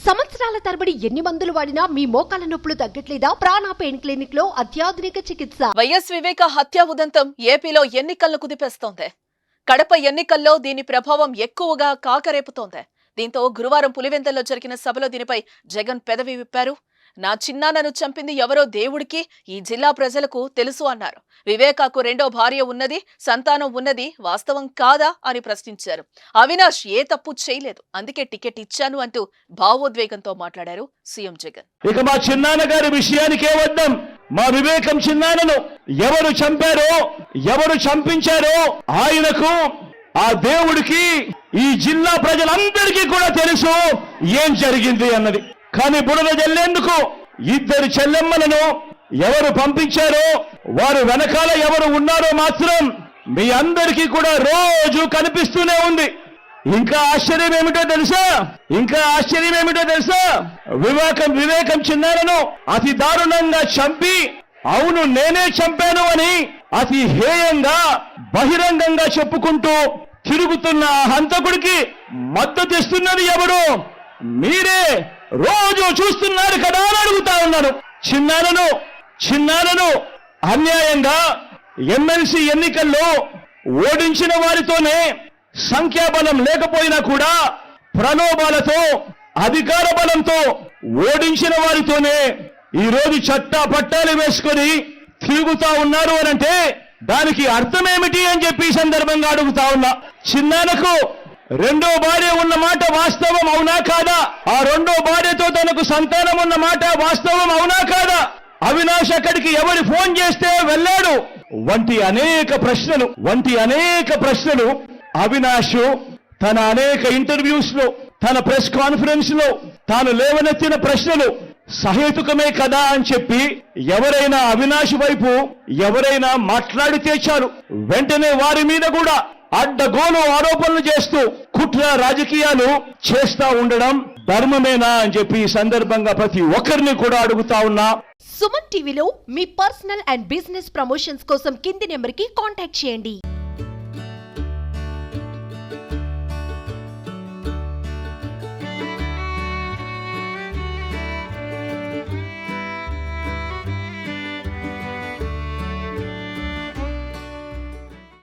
సంవత్సరాల తరబడి ఎన్ని మందులు వాడినా మీ మోకాల నొప్పులు తగ్గట్లేదా? ప్రాణ పెయిన్ క్లినిక్ లో అత్యాధునిక చికిత్స. వైఎస్ వివేక హత్య ఉదంతం ఏపీలో ఎన్నికలను కుదిపేస్తోంది. కడప ఎన్నికల్లో దీని ప్రభావం ఎక్కువగా కాకరేపుతోంది. దీంతో గురువారం పులివెందుల్లో జరిగిన సభలో దీనిపై జగన్ పెదవి విప్పారు. నా చిన్నాన్నను చంపింది ఎవరో దేవుడికి, ఈ జిల్లా ప్రజలకు తెలుసు అన్నారు. వివేకాకు రెండో భార్య ఉన్నది, సంతానం ఉన్నది వాస్తవం కాదా అని ప్రశ్నించారు. అవినాష్ ఏ తప్పు చేయలేదు, అందుకే టికెట్ ఇచ్చాను అంటూ భావోద్వేగంతో మాట్లాడారు సీఎం జగన్. ఇక మా చిన్నాన్న గారి విషయానికే వద్దాం. మా వివేకం చిన్నాన్నను ఎవరు చంపారో, ఎవరు చంపించారో ఆయనకు, ఆ దేవుడికి, ఈ జిల్లా ప్రజలందరికీ కూడా తెలుసు ఏం జరిగింది అన్నది. కానీ బుడద జల్లేందుకు ఇద్దరు చెల్లెమ్మలను ఎవరు పంపించారో, వారు వెనకాల ఎవరు ఉన్నారో మాత్రం మీ అందరికీ కూడా రోజు కనిపిస్తూనే ఉంది. ఇంకా ఆశ్చర్యం ఏమిటో తెలుసా? వివేకం చిన్నారను అతి దారుణంగా చంపి, అవును నేనే చంపాను అని అతి హేయంగా బహిరంగంగా చెప్పుకుంటూ తిరుగుతున్న హంతకుడికి మద్దతు ఇస్తున్నది ఎవరు? మీరే రోజు చూస్తున్నారు కదా అని అడుగుతా ఉన్నాను. చిన్నారను అన్యాయంగా ఎమ్మెల్సీ ఎన్నికల్లో ఓడించిన వారితోనే, సంఖ్యాబలం లేకపోయినా కూడా ప్రలోభాలతో, అధికార బలంతో ఓడించిన వారితోనే ఈరోజు చట్టా పట్టాలు వేసుకొని తిరుగుతా ఉన్నారు అనంటే దానికి అర్థమేమిటి అని చెప్పి సందర్భంగా అడుగుతా ఉన్నా. చిన్నానకు రెండో భార్య ఉన్న మాట వాస్తవం అవునా కాదా? ఆ రెండో భార్యతో తనకు సంతానం ఉన్న మాట వాస్తవం అవునా కాదా? అవినాష్ అక్కడికి ఎవరు ఫోన్ చేస్తే వెళ్ళాడు వంటి అనేక ప్రశ్నలు అవినాష్ తన అనేక ఇంటర్వ్యూస్ లో, తన ప్రెస్ కాన్ఫరెన్స్ లో తాను లేవనెత్తిన ప్రశ్నలు సహేతుకమే కదా అని చెప్పి ఎవరైనా అవినాష్ వైపు ఎవరైనా మాట్లాడితే చాలు వెంటనే వారి మీద కూడా అడ్డగోలు ఆరోపణలు చేస్తూ కుట్ర రాజకీయాలు చేస్తా ఉండడం ధర్మమేనా అని చెప్పి ఈ సందర్భంగా ప్రతి ఒక్కరిని కూడా అడుగుతా ఉన్నా. సుమన్ టీవీలో మీ పర్సనల్ అండ్ బిజినెస్ ప్రమోషన్స్ కోసం కింది నెంబర్కి కాంటాక్ట్ చేయండి.